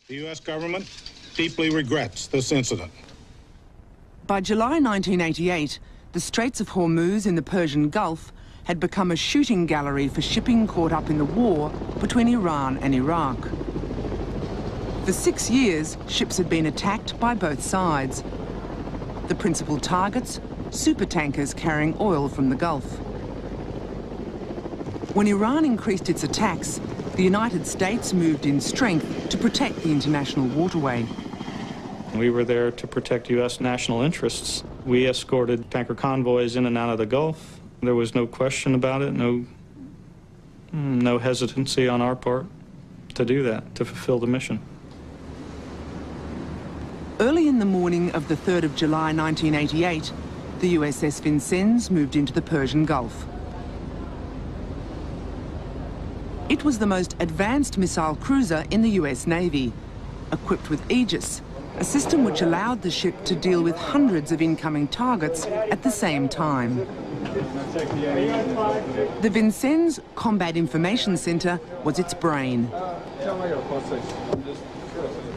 The U.S. government deeply regrets this incident. By July 1988, the Straits of Hormuz in the Persian Gulf had become a shooting gallery for shipping caught up in the war between Iran and Iraq. For 6 years, ships had been attacked by both sides. The principal targets, supertankers carrying oil from the Gulf. When Iran increased its attacks, the United States moved in strength to protect the international waterway. We were there to protect U.S. national interests. We escorted tanker convoys in and out of the Gulf. There was no question about it, no hesitancy on our part to do that, to fulfill the mission. Early in the morning of the 3rd of July 1988, the USS Vincennes moved into the Persian Gulf. It was the most advanced missile cruiser in the US Navy, equipped with Aegis, a system which allowed the ship to deal with hundreds of incoming targets at the same time. The Vincennes Combat Information Center was its brain.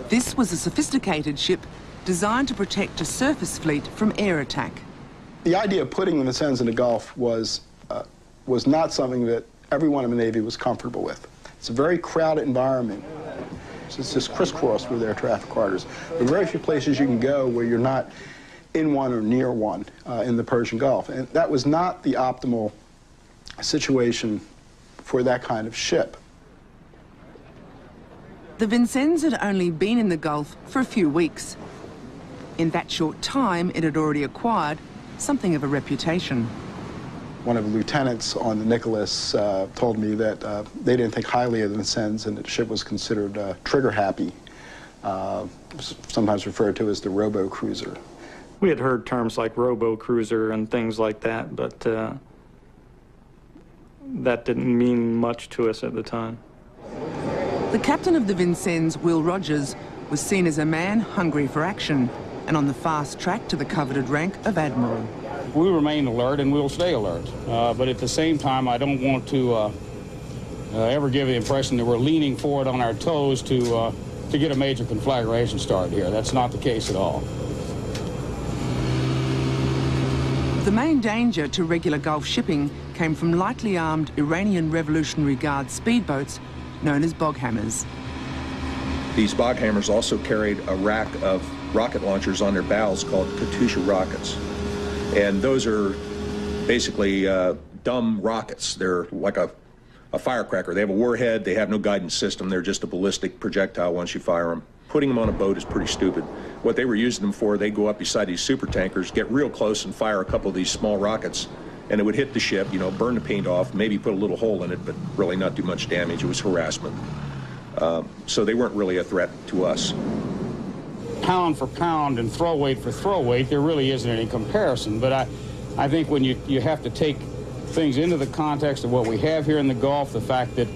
This was a sophisticated ship designed to protect a surface fleet from air attack. The idea of putting the Vincennes in the Gulf was not something that everyone in the Navy was comfortable with. It's a very crowded environment. It's just crisscrossed with air traffic corridors. There are very few places you can go where you're not in one or near one in the Persian Gulf. And that was not the optimal situation for that kind of ship. The Vincennes had only been in the Gulf for a few weeks. In that short time, it had already acquired something of a reputation. One of the lieutenants on the Nicholas told me that they didn't think highly of the Vincennes and that the ship was considered trigger-happy, sometimes referred to as the robo-cruiser. We had heard terms like robo-cruiser and things like that, but that didn't mean much to us at the time. The captain of the Vincennes, Will Rogers, was seen as a man hungry for action and on the fast track to the coveted rank of admiral. We remain alert and we'll stay alert, but at the same time I don't want to ever give the impression that we're leaning forward on our toes to get a major conflagration started here. That's not the case at all. The main danger to regular Gulf shipping came from lightly armed Iranian Revolutionary Guard speedboats known as boghammers. These boghammers also carried a rack of rocket launchers on their bows called Katyusha rockets. And those are basically dumb rockets. They're like a firecracker. They have a warhead, they have no guidance system, they're just a ballistic projectile once you fire them. Putting them on a boat is pretty stupid. What they were using them for, they'd go up beside these super tankers, get real close and fire a couple of these small rockets, and it would hit the ship, you know, burn the paint off, maybe put a little hole in it, but really not do much damage. It was harassment. So they weren't really a threat to us. Pound for pound and throw weight for throw weight, there really isn't any comparison. But I think when you have to take things into the context of what we have here in the Gulf, the fact that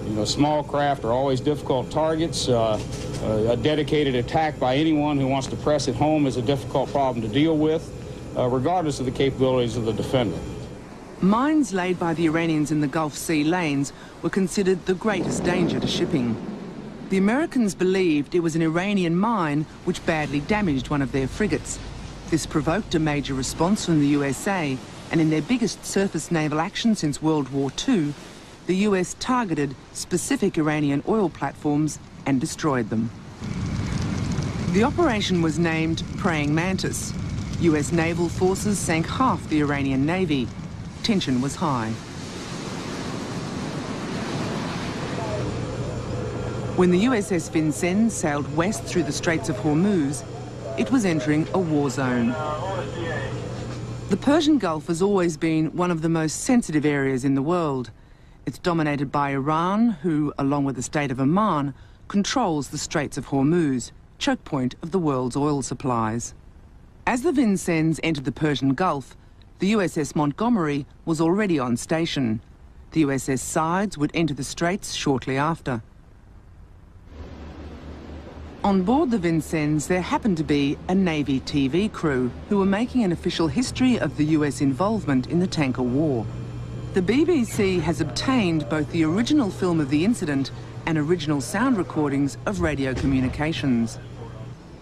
you know, small craft are always difficult targets, a dedicated attack by anyone who wants to press it home is a difficult problem to deal with, regardless of the capabilities of the defender. Mines laid by the Iranians in the Gulf Sea lanes were considered the greatest danger to shipping. The Americans believed it was an Iranian mine which badly damaged one of their frigates. This provoked a major response from the USA, and in their biggest surface naval action since World War II, the US targeted specific Iranian oil platforms and destroyed them. The operation was named Praying Mantis. US naval forces sank half the Iranian Navy. Tension was high. When the USS Vincennes sailed west through the Straits of Hormuz, it was entering a war zone. The Persian Gulf has always been one of the most sensitive areas in the world. It's dominated by Iran, who, along with the state of Oman, controls the Straits of Hormuz, choke point of the world's oil supplies. As the Vincennes entered the Persian Gulf, the USS Montgomery was already on station. The USS Sides would enter the Straits shortly after. On board the Vincennes, there happened to be a Navy TV crew who were making an official history of the US involvement in the tanker war. The BBC has obtained both the original film of the incident and original sound recordings of radio communications.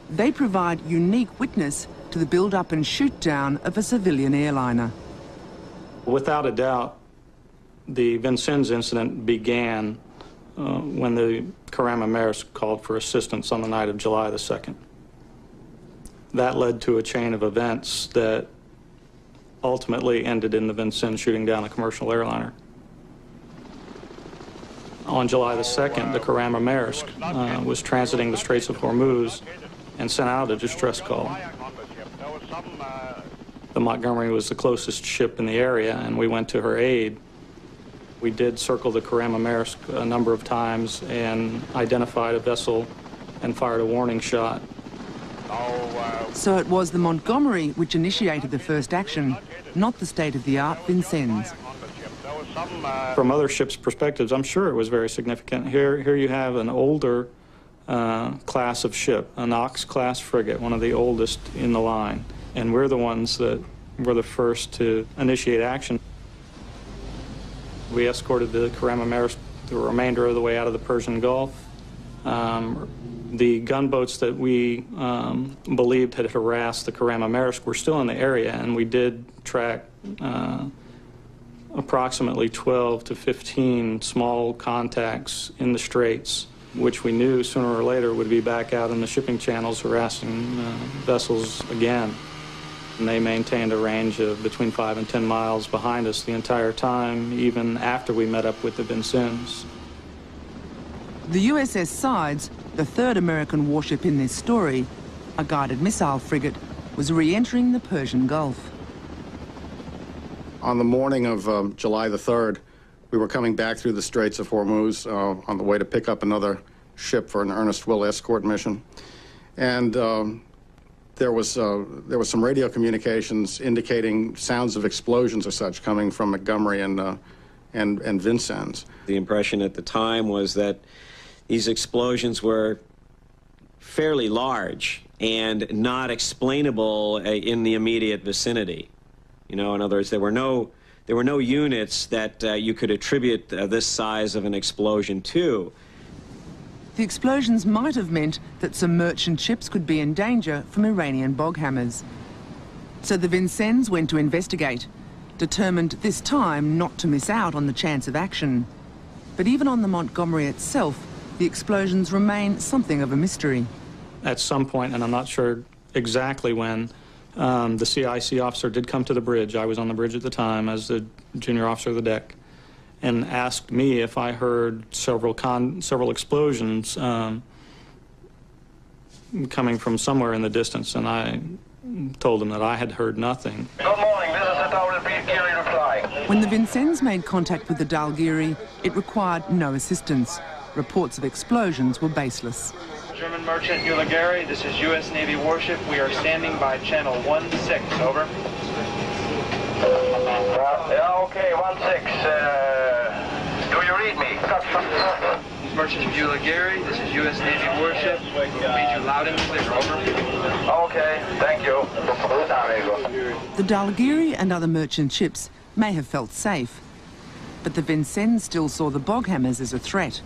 They provide unique witness to the build-up and shoot-down of a civilian airliner. Without a doubt, the Vincennes incident began when the Karama Maersk called for assistance on the night of July the 2nd. That led to a chain of events that ultimately ended in the Vincennes shooting down a commercial airliner. On July the 2nd, the Karama Maersk was transiting the Straits of Hormuz and sent out a distress call. The Montgomery was the closest ship in the area, and we went to her aid. We did circle the Karama Maersk a number of times and identified a vessel and fired a warning shot. So it was the Montgomery which initiated the first action, not the state-of-the-art Vincennes. From other ships' perspectives, I'm sure it was very significant. Here you have an older class of ship, an Ox-class frigate, one of the oldest in the line, and we're the ones that were the first to initiate action. We escorted the Karama Maersk the remainder of the way out of the Persian Gulf. The gunboats that we believed had harassed the Karama Maersk were still in the area, and we did track approximately 12 to 15 small contacts in the straits, which we knew sooner or later would be back out in the shipping channels harassing vessels again. And they maintained a range of between 5 and 10 miles behind us the entire time, even after we met up with the Vincennes. The USS Sides, the third American warship in this story, a guided missile frigate, was re-entering the Persian Gulf. On the morning of July the 3rd, we were coming back through the Straits of Hormuz on the way to pick up another ship for an Ernest Will escort mission. And there was some radio communications indicating sounds of explosions or such coming from Montgomery and Vincennes. The impression at the time was that these explosions were fairly large and not explainable in the immediate vicinity. You know, in other words, there were no units that you could attribute this size of an explosion to. The explosions might have meant that some merchant ships could be in danger from Iranian bog hammers. So the Vincennes went to investigate, determined this time not to miss out on the chance of action. But even on the Montgomery itself, the explosions remain something of a mystery. At some point, and I'm not sure exactly when, the CIC officer did come to the bridge. I was on the bridge at the time as the junior officer of the deck, and asked me if I heard several explosions coming from somewhere in the distance, and I told him that I had heard nothing. Good morning, this is the Dalgiri reply. When the Vincennes made contact with the Dalgiri, it required no assistance. Reports of explosions were baseless. German merchant Uligari, this is U.S. Navy warship. We are standing by channel 16, over. Yeah, okay, 16. Do you read me? Merchant Uligari, this is U.S. Navy warship. Read you loud and clear, over. Okay, thank you. The Dalgiri and other merchant ships may have felt safe, but the Vincennes still saw the bog hammers as a threat.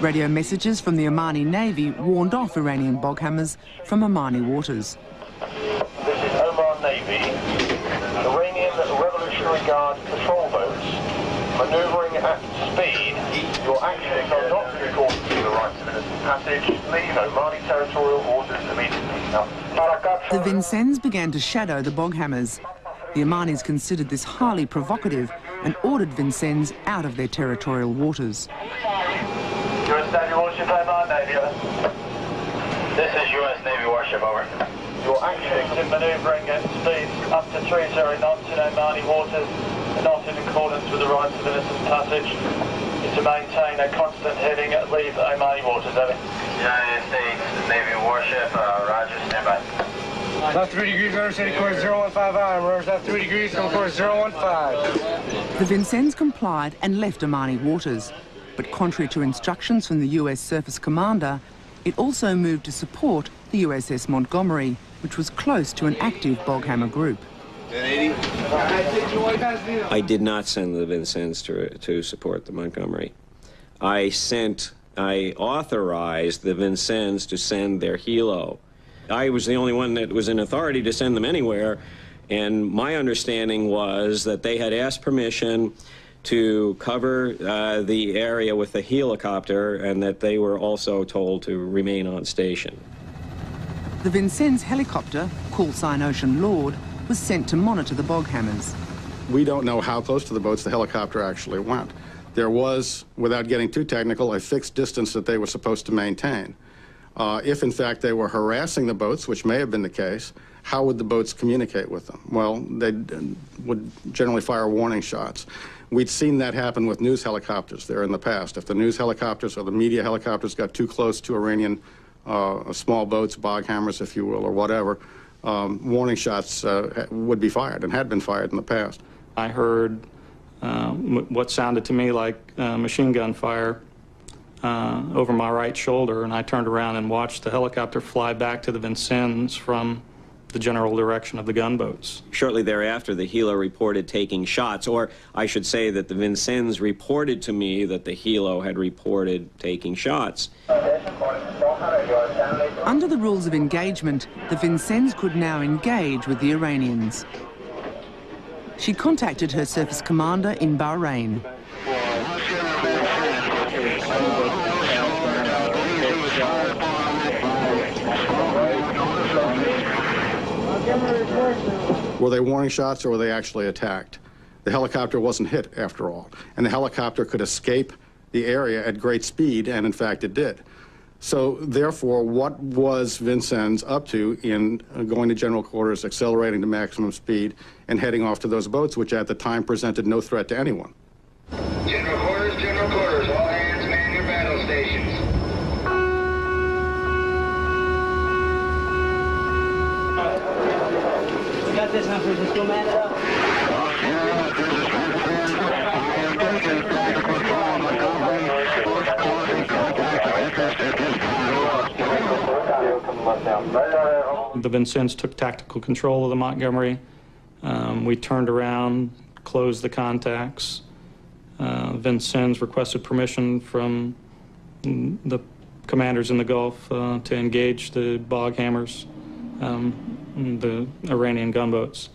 Radio messages from the Omani Navy warned off Iranian bog hammers from Omani waters. This is Oman Navy. Iranian Revolutionary Guard patrol boats manoeuvring at speed. Your actions are not in accordance with the rights of innocent passage. Leave Omani territorial waters immediately. The Vincennes began to shadow the bog hammers. The Omanis considered this highly provocative and ordered Vincennes out of their territorial waters. U.S. Navy warship, Oman Navy. This is U.S. Navy warship, over. Your actions in manoeuvring at speeds up to 30 knots in Omani waters are not in accordance with the rights of innocent passage. Is to maintain a constant heading at leave Omani waters, over. United States Navy warship, roger, stand by. Left 3 degrees, rudder steady course 015 iron. Rudder left 3 degrees, go course 015. The Vincennes complied and left Omani waters. But contrary to instructions from the US Surface Commander, it also moved to support the USS Montgomery, which was close to an active bog hammer group. I did not send the Vincennes to support the Montgomery. I authorized the Vincennes to send their helo. I was the only one that was in authority to send them anywhere, and my understanding was that they had asked permission to cover the area with the helicopter, and that they were also told to remain on station. The Vincennes helicopter, call sign Ocean Lord, was sent to monitor the bog hammers. We don't know how close to the boats the helicopter actually went. There was, without getting too technical, a fixed distance that they were supposed to maintain. If, in fact, they were harassing the boats, which may have been the case, how would the boats communicate with them? Well, they would generally fire warning shots. We'd seen that happen with news helicopters there in the past. If the news helicopters or the media helicopters got too close to Iranian small boats, bog hammers, if you will, or whatever, warning shots would be fired and had been fired in the past. I heard what sounded to me like machine gun fire over my right shoulder, and I turned around and watched the helicopter fly back to the Vincennes from the general direction of the gunboats. Shortly thereafter, the helo reported taking shots, or I should say that the Vincennes reported to me that the helo had reported taking shots. Under the rules of engagement, the Vincennes could now engage with the Iranians. She contacted her surface commander in Bahrain. Were they warning shots or were they actually attacked? The helicopter wasn't hit, after all, and the helicopter could escape the area at great speed, and in fact it did. So therefore, what was Vincennes up to in going to general quarters, accelerating to maximum speed, and heading off to those boats, which at the time presented no threat to anyone? General quarters, all hands man your battle stations. We got this, Humphrey, just go man it up. The Vincennes took tactical control of the Montgomery. We turned around, closed the contacts. Vincennes requested permission from the commanders in the Gulf to engage the bog hammers, the Iranian gunboats.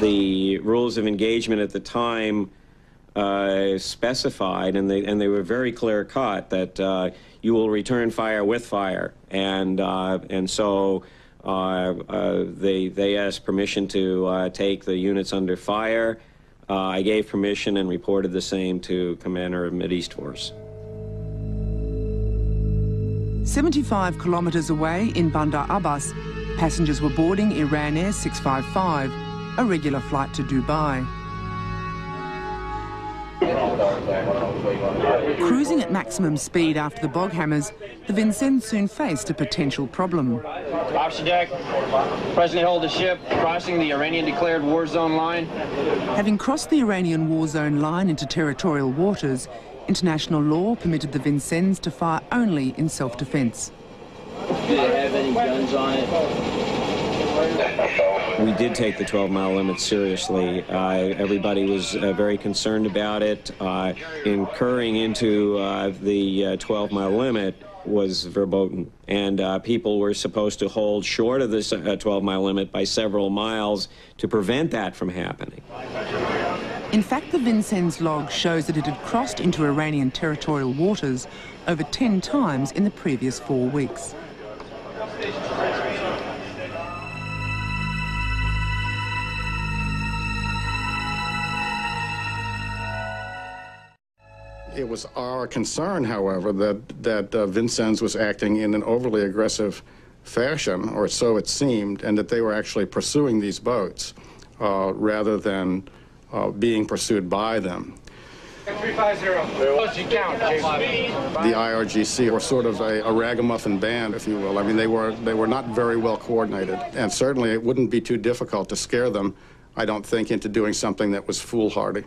The rules of engagement at the time specified, and they were very clear-cut, that you will return fire with fire, and so they asked permission to take the units under fire. I gave permission and reported the same to Commander of Mideast Force. 75 kilometres away in Bandar Abbas, passengers were boarding Iran Air 655, a regular flight to Dubai. Cruising at maximum speed after the bog hammers, the Vincennes soon faced a potential problem. Officer deck, presently hold the ship crossing the Iranian declared war zone line. Having crossed the Iranian war zone line into territorial waters, international law permitted the Vincennes to fire only in self-defence. Do they have any guns on it? We did take the 12-mile limit seriously. Everybody was very concerned about it. Incurring into the 12-mile limit was verboten, and people were supposed to hold short of this 12-mile limit by several miles to prevent that from happening. In fact, the Vincennes log shows that it had crossed into Iranian territorial waters over 10 times in the previous 4 weeks. It was our concern, however, that Vincennes was acting in an overly aggressive fashion, or so it seemed, and that they were actually pursuing these boats rather than being pursued by them. 350. Count, The IRGC were sort of a ragamuffin band, if you will. I mean, they were not very well coordinated, and certainly it wouldn't be too difficult to scare them I don't think, into doing something that was foolhardy.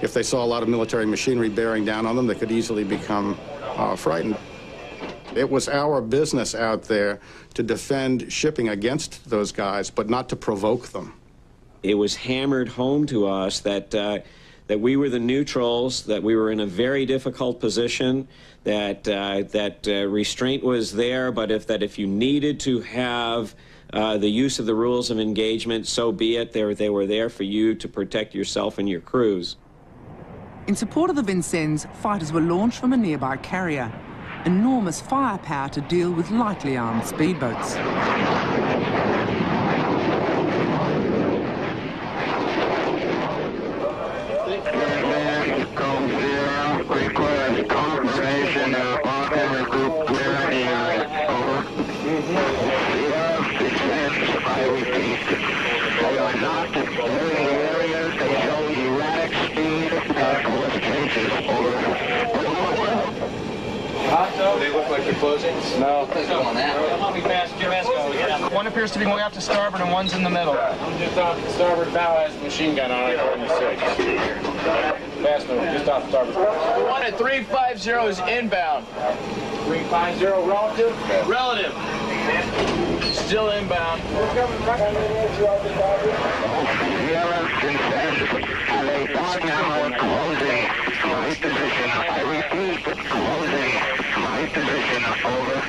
If they saw a lot of military machinery bearing down on them, they could easily become frightened. It was our business out there to defend shipping against those guys, but not to provoke them. It was hammered home to us that that we were the neutrals, that we were in a very difficult position, that restraint was there, but if you needed to have the use of the rules of engagement, so be it. They were there for you to protect yourself and your crews. In support of the Vincennes, fighters were launched from a nearby carrier. Enormous firepower to deal with lightly armed speedboats. They look like they're closing? No. One appears to be going out to starboard and one's in the middle. I'm just off the starboard bow, has a machine gun on it, 46. Fast move, just off the starboard. The one at 350 is inbound. 350 relative? Relative. Still inbound. My position, I repeat, closing. My position, over.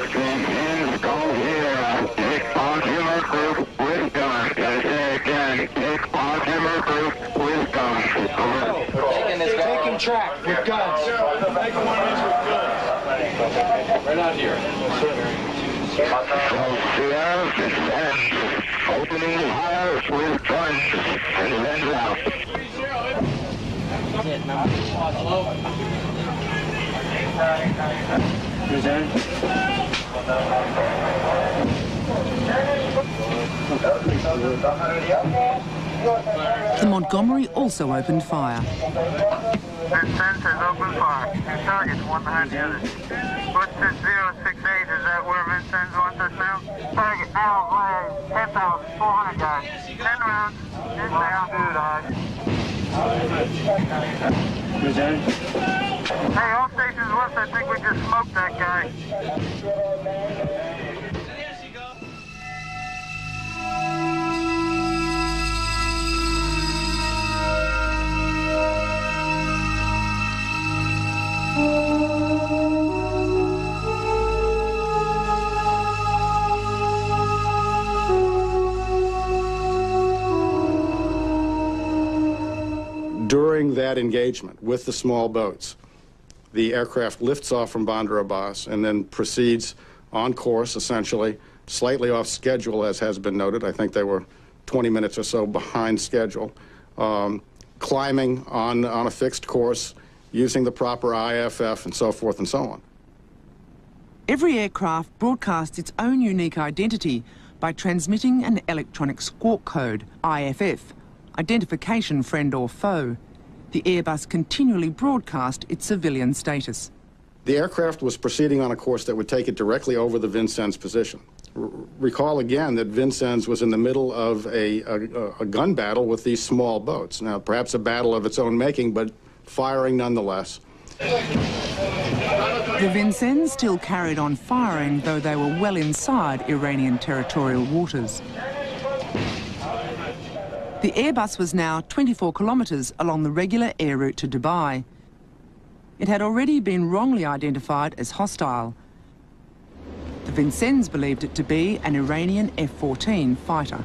Vincennes, go here. Take on Hammer Group with guns. Gotta say again, take on Hammer Group with guns. Over. Taking track with guns. Making one of these with guns. Right out here. Here, Vincennes, opening fire with guns. And then out. The Montgomery also opened fire. Vincennes has opened fire. Two targets, one behind the other. What's 6068? Is that where Vincennes wants us now? Target now, 10,400 guys. 10 rounds. Inbound. Hey, all stations west, I think we just smoked that guy. During that engagement with the small boats, the aircraft lifts off from Bandar Abbas and then proceeds on course, essentially, slightly off schedule, as has been noted. I think they were 20 minutes or so behind schedule, climbing on a fixed course, using the proper IFF, and so forth and so on. Every aircraft broadcasts its own unique identity by transmitting an electronic squawk code, IFF, identification friend or foe. The Airbus continually broadcast its civilian status. The aircraft was proceeding on a course that would take it directly over the Vincennes position. Recall again that Vincennes was in the middle of a gun battle with these small boats. Now, perhaps a battle of its own making, but firing nonetheless. The Vincennes still carried on firing, though they were well inside Iranian territorial waters. The Airbus was now 24 kilometres along the regular air route to Dubai. It had already been wrongly identified as hostile. The Vincennes believed it to be an Iranian F-14 fighter.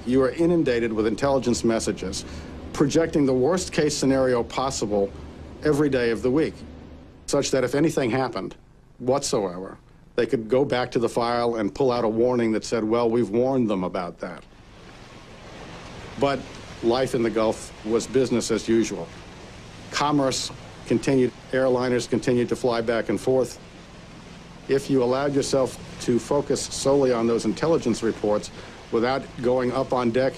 You are inundated with intelligence messages projecting the worst-case scenario possible every day of the week, such that if anything happened whatsoever, they could go back to the file and pull out a warning that said, well, we've warned them about that. But life in the Gulf was business as usual. Commerce continued, airliners continued to fly back and forth. If you allowed yourself to focus solely on those intelligence reports without going up on deck,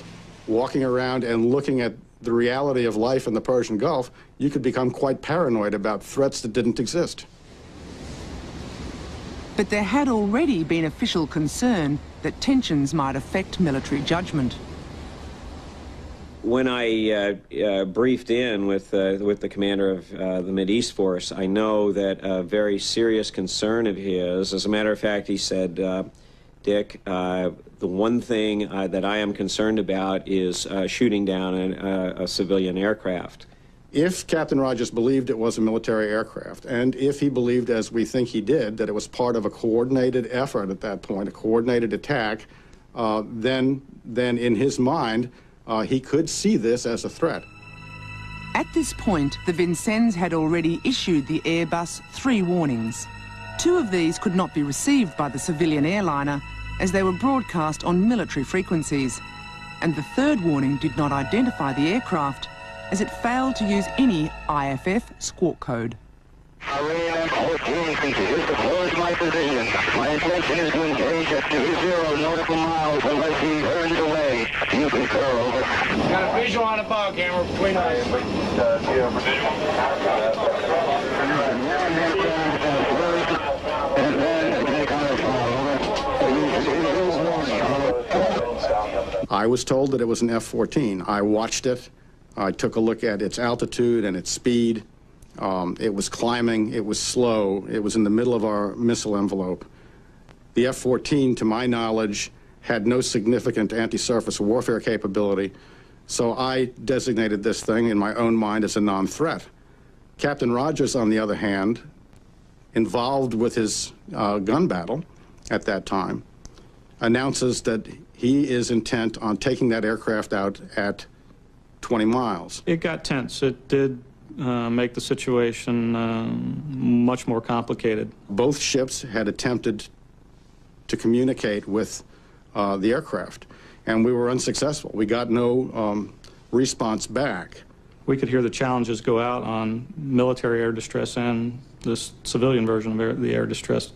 walking around and looking at the reality of life in the Persian Gulf, you could become quite paranoid about threats that didn't exist. But there had already been official concern that tensions might affect military judgment. When I briefed in with the commander of the Mideast Force, I know that a very serious concern of his, as a matter of fact, he said, Dick, the one thing that I am concerned about is shooting down a civilian aircraft. If Captain Rogers believed it was a military aircraft, and if he believed, as we think he did, that it was part of a coordinated effort at that point, a coordinated attack, then in his mind, he could see this as a threat. At this point, the Vincennes had already issued the Airbus 3 warnings. 2 of these could not be received by the civilian airliner as they were broadcast on military frequencies. And the 3rd warning did not identify the aircraft as it failed to use any IFF squawk code. Iran 14 features deploys my position. My intention is to engage at 20 nautical miles unless he turns away. You concur, over. Got a visual on a bog camera between us. I was told that it was an F-14. I watched it. I took a look at its altitude and its speed. It was climbing, it was slow, it was in the middle of our missile envelope. The F-14, to my knowledge, had no significant anti-surface warfare capability, so I designated this thing in my own mind as a non-threat. Captain Rogers, on the other hand, involved with his gun battle at that time, announces that he is intent on taking that aircraft out at 20 miles. It got tense. It did make the situation much more complicated. Both ships had attempted to communicate with the aircraft, and we were unsuccessful. We got no response back. We could hear the challenges go out on military air distress and this civilian version of the air distress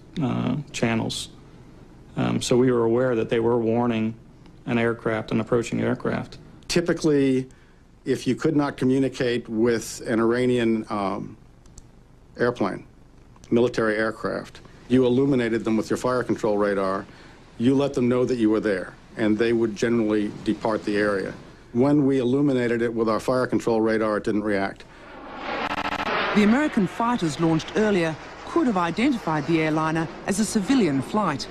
channels. So we were aware that they were warning an aircraft, an approaching aircraft. Typically, if you could not communicate with an Iranian airplane, military aircraft, you illuminated them with your fire control radar, you let them know that you were there, and they would generally depart the area. When we illuminated it with our fire control radar, it didn't react. The American fighters launched earlier could have identified the airliner as a civilian flight,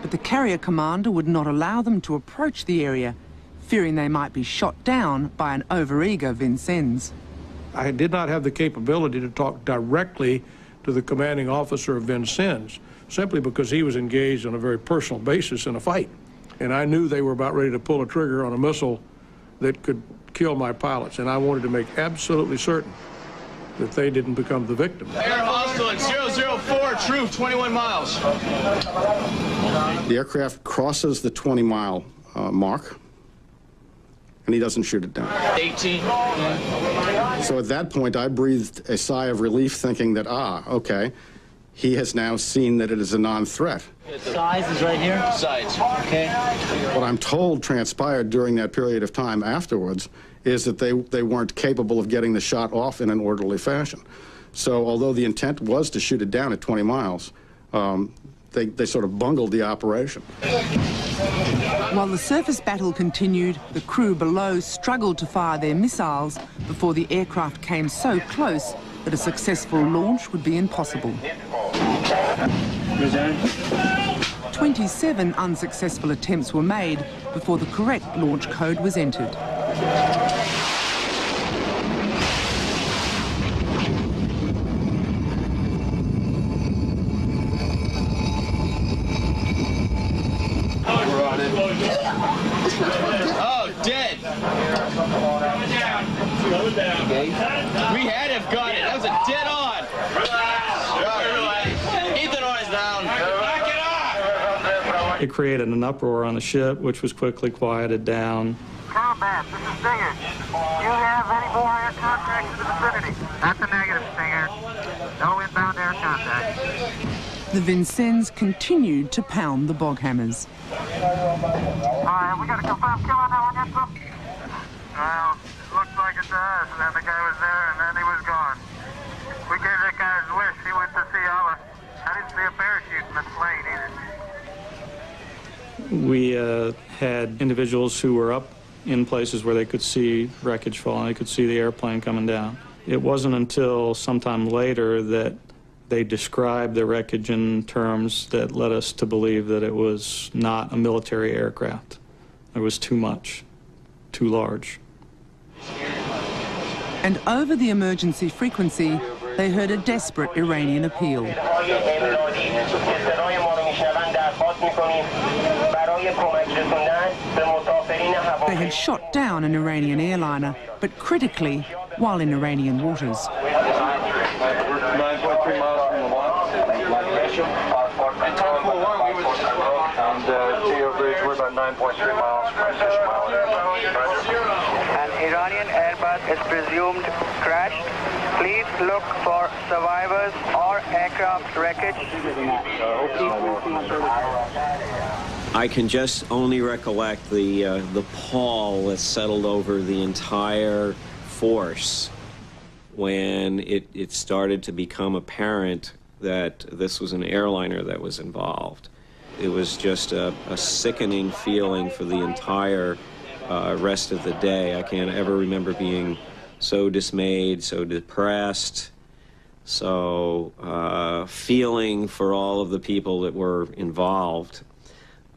but the carrier commander would not allow them to approach the area, fearing they might be shot down by an overeager Vincennes. I did not have the capability to talk directly to the commanding officer of Vincennes, simply because he was engaged on a very personal basis in a fight. And I knew they were about ready to pull a trigger on a missile that could kill my pilots, and I wanted to make absolutely certain that they didn't become the victim. Air hostile at 004, truth, 21 miles. The aircraft crosses the 20-mile mark, and he doesn't shoot it down. 18. So at that point, I breathed a sigh of relief, thinking that, okay, he has now seen that it is a non-threat. Size is right here? Sides. Okay. What I'm told transpired during that period of time afterwards is that they weren't capable of getting the shot off in an orderly fashion. So although the intent was to shoot it down at 20 miles, they sort of bungled the operation. While the surface battle continued, the crew below struggled to fire their missiles before the aircraft came so close that a successful launch would be impossible. 27 unsuccessful attempts were made before the correct launch code was entered. Oh, dead. We had him got it. That was a dead on. Ethan on is down. It created an uproar on the ship, which was quickly quieted down. Combat, this is Stinger. Do you have any more air contact in the vicinity? That's a negative, Stinger. No inbound air contact. The Vincennes continued to pound the bog hammers. Alright, we got a confirmed kill on that one yet, Tom? Well, it looks like it does, and then the guy was there, and then he was gone. We gave that guy his wish. He went to see Allah. I didn't see a parachute in this plane. We had individuals who were up in places where they could see wreckage falling, they could see the airplane coming down. It wasn't until sometime later that they described the wreckage in terms that led us to believe that it was not a military aircraft. There was too much, too large. And over the emergency frequency, they heard a desperate Iranian appeal. They had shot down an Iranian airliner, but critically, while in Iranian waters. 9.3 miles from the line. And 1041, we would and Geo Bridge, we're about 9.3 miles from An Iranian Airbus is presumed crashed. Please look for survivors or aircraft wreckage. I can just only recollect the pall that settled over the entire force when it started to become apparent that this was an airliner that was involved. It was just a sickening feeling for the entire rest of the day. I can't ever remember being so dismayed, so depressed, so feeling for all of the people that were involved.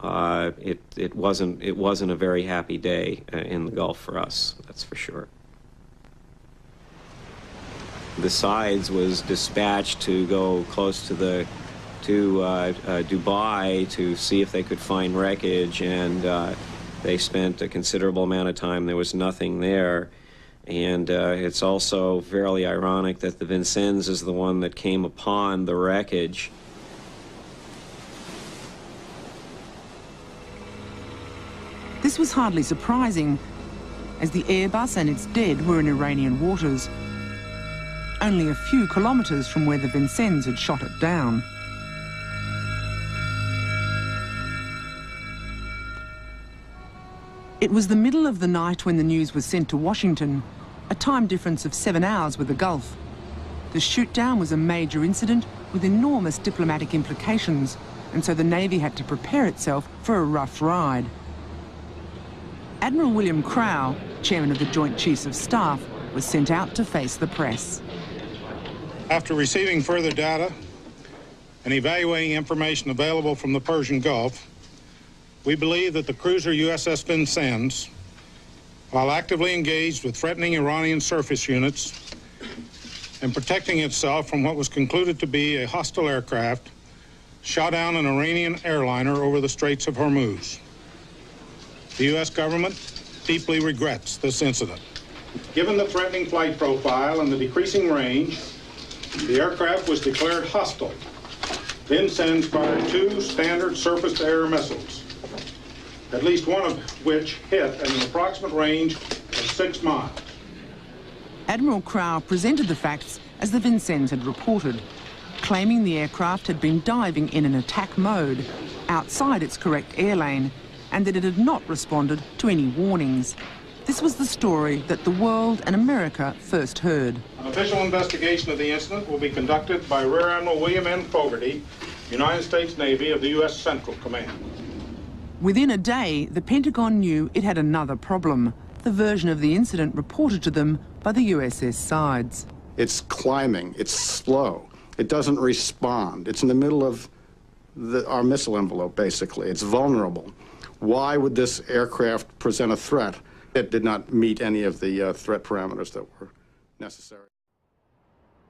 It wasn't a very happy day in the Gulf for us, that's for sure. The Sides was dispatched to go close to Dubai to see if they could find wreckage, and they spent a considerable amount of time. There was nothing there. And it's also fairly ironic that the Vincennes is the one that came upon the wreckage. This was hardly surprising, as the Airbus and its dead were in Iranian waters, only a few kilometres from where the Vincennes had shot it down. It was the middle of the night when the news was sent to Washington, a time difference of 7 hours with the Gulf. The shoot-down was a major incident with enormous diplomatic implications, and so the Navy had to prepare itself for a rough ride. Admiral William Crowe, chairman of the Joint Chiefs of Staff, was sent out to face the press. After receiving further data and evaluating information available from the Persian Gulf, we believe that the cruiser USS Vincennes, while actively engaged with threatening Iranian surface units and protecting itself from what was concluded to be a hostile aircraft, shot down an Iranian airliner over the Straits of Hormuz. The U.S. government deeply regrets this incident. Given the threatening flight profile and the decreasing range, the aircraft was declared hostile. Vincennes fired 2 standard surface-to-air missiles, at least one of which hit at an approximate range of 6 miles. Admiral Crowe presented the facts as the Vincennes had reported, claiming the aircraft had been diving in an attack mode outside its correct air lane and that it had not responded to any warnings. This was the story that the world and America first heard. An official investigation of the incident will be conducted by Rear Admiral William N. Fogarty, United States Navy of the U.S. Central Command. Within a day, the Pentagon knew it had another problem, the version of the incident reported to them by the USS Sides. It's climbing, it's slow, it doesn't respond. It's in the middle of our missile envelope, basically. It's vulnerable. Why would this aircraft present a threat? It did not meet any of the threat parameters that were necessary.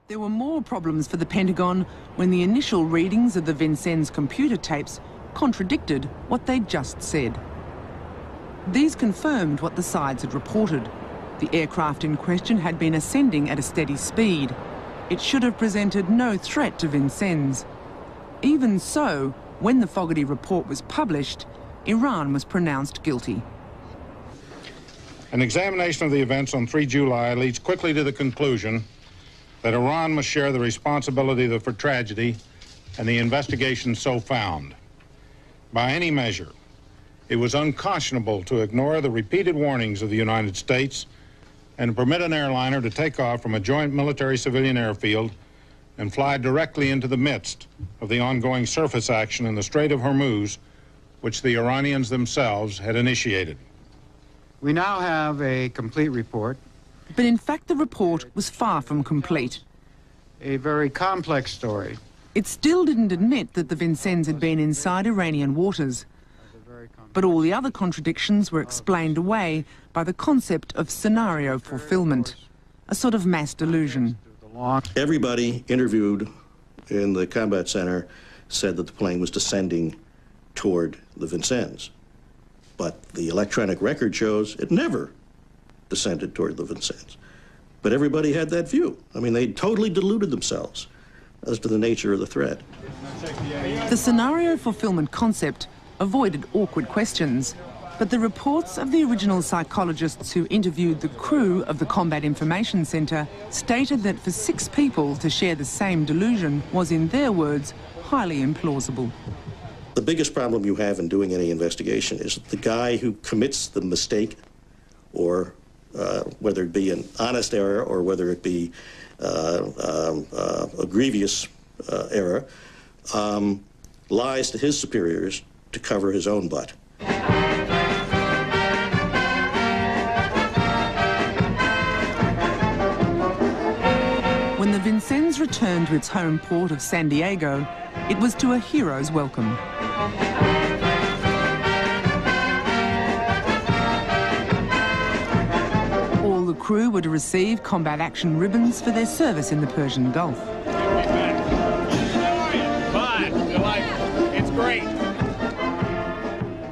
There were more problems for the Pentagon when the initial readings of the Vincennes computer tapes contradicted what they'd just said. These confirmed what the Sides had reported. The aircraft in question had been ascending at a steady speed. It should have presented no threat to Vincennes. Even so, when the Fogarty report was published, Iran was pronounced guilty. An examination of the events on 3 July leads quickly to the conclusion that Iran must share the responsibility for tragedy and the investigation so found. By any measure, it was unconscionable to ignore the repeated warnings of the United States and permit an airliner to take off from a joint military-civilian airfield and fly directly into the midst of the ongoing surface action in the Strait of Hormuz which the Iranians themselves had initiated. We now have a complete report. But in fact, the report was far from complete. A very complex story. It still didn't admit that the Vincennes had been inside Iranian waters. But all the other contradictions were explained away by the concept of scenario fulfillment, a sort of mass delusion. Everybody interviewed in the combat center said that the plane was descending toward the Vincennes. But the electronic record shows it never descended toward the Vincennes. But everybody had that view. I mean, they totally deluded themselves as to the nature of the threat. The scenario fulfillment concept avoided awkward questions, but the reports of the original psychologists who interviewed the crew of the Combat Information Centre stated that for 6 people to share the same delusion was, in their words, highly implausible. The biggest problem you have in doing any investigation is the guy who commits the mistake, or whether it be an honest error or whether it be a grievous error, lies to his superiors to cover his own butt. When the Vincennes returned to its home port of San Diego, it was to a hero's welcome. All the crew were to receive combat action ribbons for their service in the Persian Gulf. It's great.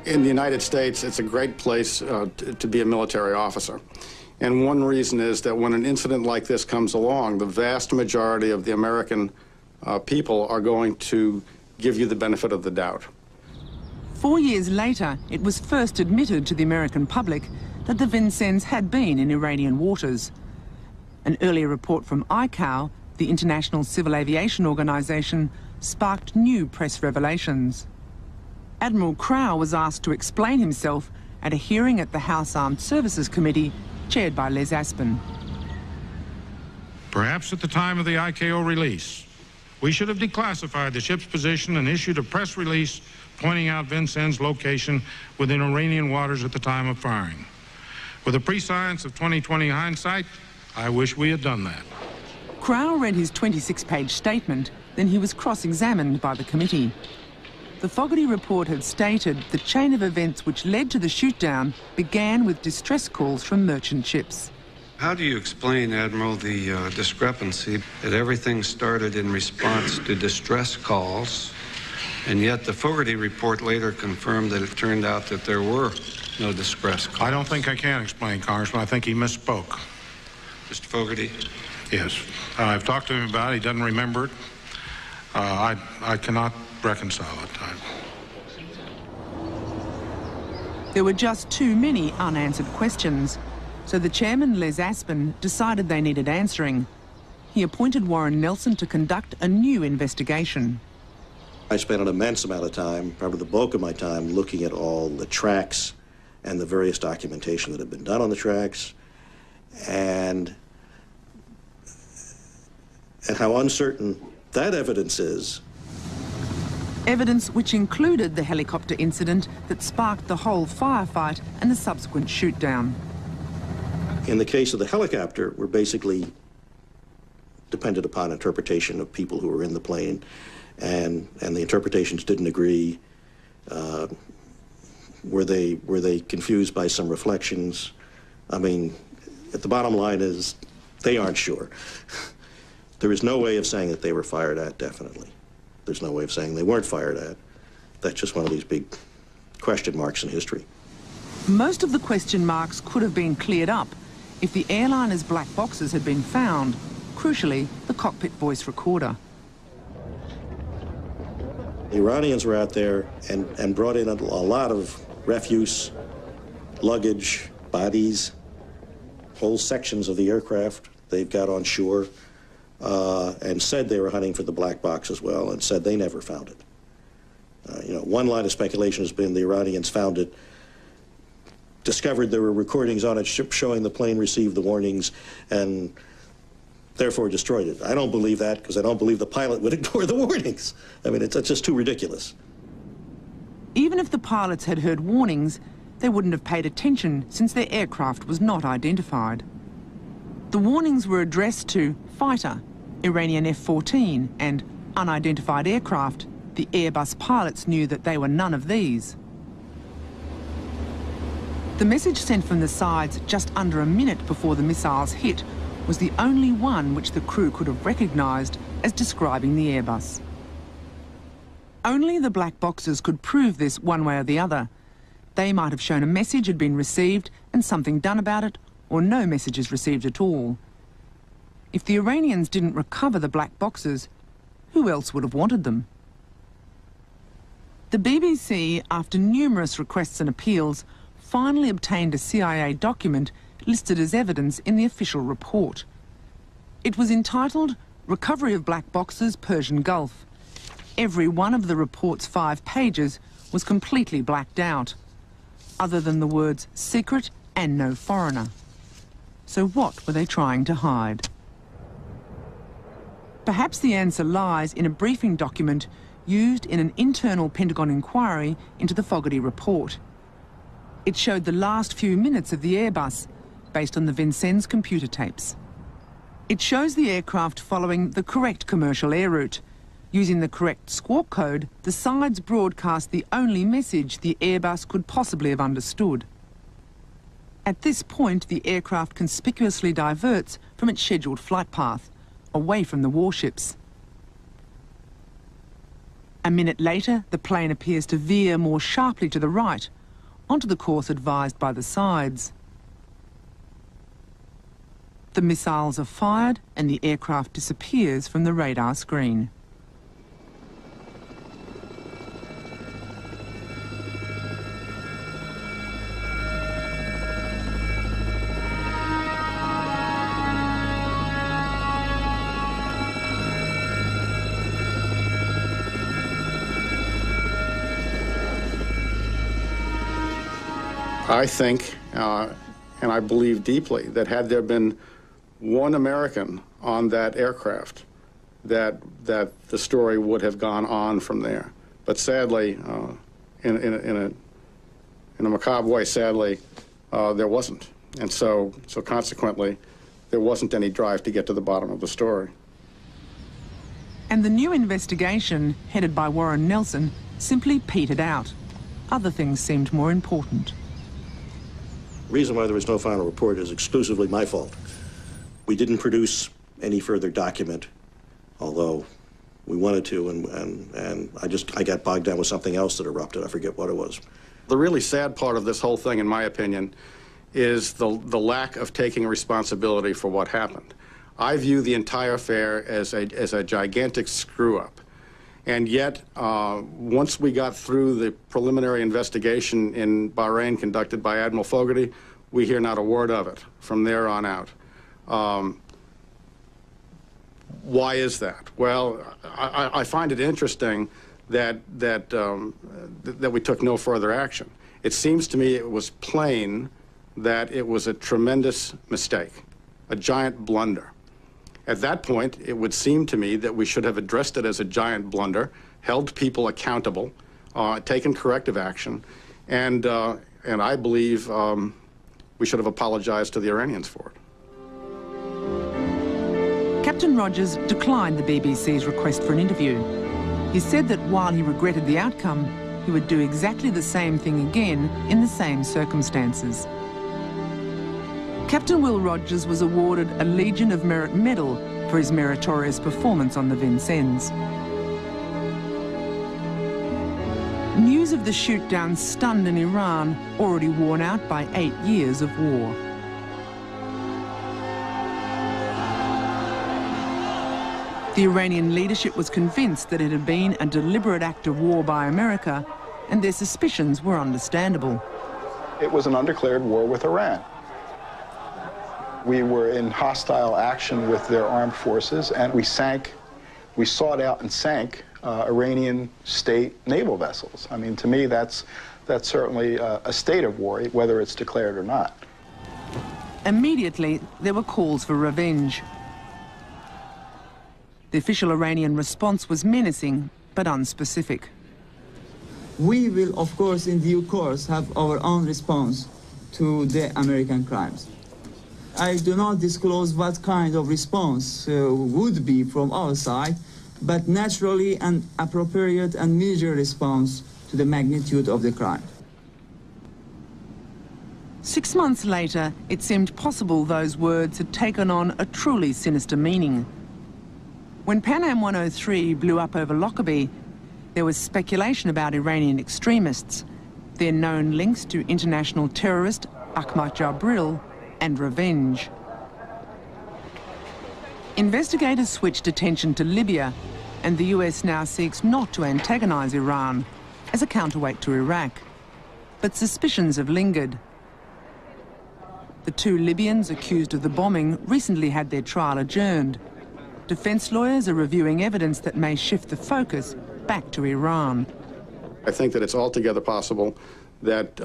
In the United States, it's a great place to be a military officer. And one reason is that when an incident like this comes along, the vast majority of the American people are going to give you the benefit of the doubt. 4 years later, it was first admitted to the American public that the Vincennes had been in Iranian waters. An earlier report from ICAO, the International Civil Aviation Organization, sparked new press revelations. Admiral Crowe was asked to explain himself at a hearing at the House Armed Services Committee, chaired by Les Aspin. Perhaps at the time of the ICAO release, we should have declassified the ship's position and issued a press release pointing out Vincennes' location within Iranian waters at the time of firing. With the prescience of 20/20 hindsight, I wish we had done that. Crowe read his 26-page statement, then he was cross-examined by the committee. The Fogarty report had stated the chain of events which led to the shoot-down began with distress calls from merchant ships. How do you explain, Admiral, the discrepancy that everything started in response to distress calls, and yet the Fogarty report later confirmed that it turned out that there were no distress calls? I don't think I can explain, Congressman. I think he misspoke. Mr. Fogarty? Yes. I've talked to him about it. He doesn't remember it. I cannot reconcile it. There were just too many unanswered questions, so the chairman, Les Aspin, decided they needed answering. He appointed Warren Nelson to conduct a new investigation. I spent an immense amount of time, probably the bulk of my time, looking at all the tracks and the various documentation that had been done on the tracks, and how uncertain that evidence is. Evidence which included the helicopter incident that sparked the whole firefight and the subsequent shoot-down. In the case of the helicopter, we're basically dependent upon interpretation of people who were in the plane, and the interpretations didn't agree. Were they confused by some reflections? I mean, the bottom line is they aren't sure. There is no way of saying that they were fired at, definitely. There's no way of saying they weren't fired at. That's just one of these big question marks in history. Most of the question marks could have been cleared up if the airliner's black boxes had been found, crucially, the cockpit voice recorder. The Iranians were out there and brought in a lot of refuse, luggage, bodies, whole sections of the aircraft they've got on shore, and said they were hunting for the black box as well, and said they never found it. One line of speculation has been the Iranians found it, discovered there were recordings on its ship showing the plane received the warnings, and therefore destroyed it. I don't believe that, because I don't believe the pilot would ignore the warnings. I mean, it's just too ridiculous. Even if the pilots had heard warnings, they wouldn't have paid attention since their aircraft was not identified. The warnings were addressed to fighter, Iranian F-14, and unidentified aircraft. The Airbus pilots knew that they were none of these. The message sent from the sides just under a minute before the missiles hit was the only one which the crew could have recognised as describing the Airbus. Only the black boxes could prove this one way or the other. They might have shown a message had been received and something done about it, or no messages received at all. If the Iranians didn't recover the black boxes, who else would have wanted them? The BBC, after numerous requests and appeals, finally obtained a CIA document listed as evidence in the official report. It was entitled Recovery of Black Boxes, Persian Gulf. Every one of the report's 5 pages was completely blacked out, other than the words secret and no foreigner. So what were they trying to hide? Perhaps the answer lies in a briefing document used in an internal Pentagon inquiry into the Fogarty report. It showed the last few minutes of the Airbus, based on the Vincennes computer tapes. It shows the aircraft following the correct commercial air route. Using the correct squawk code, the sides broadcast the only message the Airbus could possibly have understood. At this point, the aircraft conspicuously diverts from its scheduled flight path, away from the warships. A minute later, the plane appears to veer more sharply to the right, onto the course advised by the sides. The missiles are fired and the aircraft disappears from the radar screen. I think, and I believe deeply, that had there been one American on that aircraft, that the story would have gone on from there. But sadly, in a macabre way, sadly, there wasn't. And so consequently, there wasn't any drive to get to the bottom of the story. And the new investigation, headed by Warren Nelson, simply petered out. Other things seemed more important. The reason why there was no final report is exclusively my fault. We didn't produce any further document, although we wanted to, and I got bogged down with something else that erupted. I forget what it was. The really sad part of this whole thing, in my opinion, is the lack of taking responsibility for what happened. I view the entire affair as a gigantic screw-up. And yet, once we got through the preliminary investigation in Bahrain conducted by Admiral Fogarty, we hear not a word of it from there on out. Why is that? Well, I find it interesting that we took no further action. It seems to me it was plain that it was a tremendous mistake, a giant blunder. At that point, it would seem to me that we should have addressed it as a giant blunder, held people accountable, taken corrective action, and I believe we should have apologized to the Iranians for it. Captain Rogers declined the BBC's request for an interview. He said that while he regretted the outcome, he would do exactly the same thing again in the same circumstances. Captain Will Rogers was awarded a Legion of Merit Medal for his meritorious performance on the Vincennes. News of the shoot-down stunned an Iran already worn out by 8 years of war. The Iranian leadership was convinced that it had been a deliberate act of war by America, and their suspicions were understandable. It was an undeclared war with Iran. We were in hostile action with their armed forces, and we sought out and sank Iranian state naval vessels. I mean, to me, that's certainly a state of war, whether it's declared or not. Immediately, there were calls for revenge. The official Iranian response was menacing, but unspecific. We will, of course, in due course, have our own response to the American crimes. I do not disclose what kind of response would be from our side, but naturally an appropriate and measured response to the magnitude of the crime. 6 months later, it seemed possible those words had taken on a truly sinister meaning. When Pan Am 103 blew up over Lockerbie, there was speculation about Iranian extremists, their known links to international terrorist Ahmad Jabril, and revenge. Investigators switched attention to Libya, and the US now seeks not to antagonise Iran as a counterweight to Iraq. But suspicions have lingered. The 2 Libyans accused of the bombing recently had their trial adjourned. Defence lawyers are reviewing evidence that may shift the focus back to Iran. I think that it's altogether possible that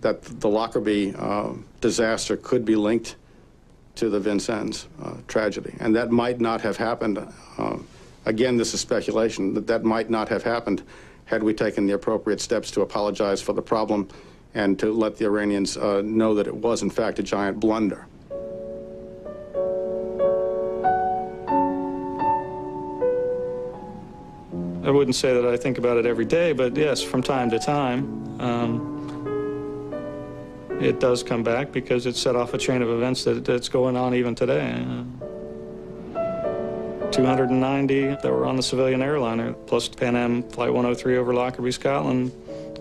that the Lockerbie disaster could be linked to the Vincennes tragedy, and that might not have happened. Again, this is speculation. That might not have happened had we taken the appropriate steps to apologize for the problem and to let the Iranians know that it was, in fact, a giant blunder. I wouldn't say that I think about it every day, but yes, from time to time, it does come back because it set off a chain of events that's going on even today. 290 that were on the civilian airliner, plus Pan Am Flight 103 over Lockerbie, Scotland,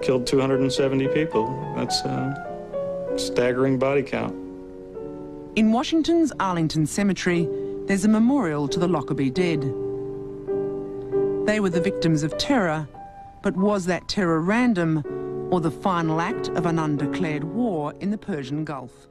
killed 270 people. That's a staggering body count. In Washington's Arlington Cemetery, there's a memorial to the Lockerbie dead. They were the victims of terror, but was that terror random or the final act of an undeclared war in the Persian Gulf?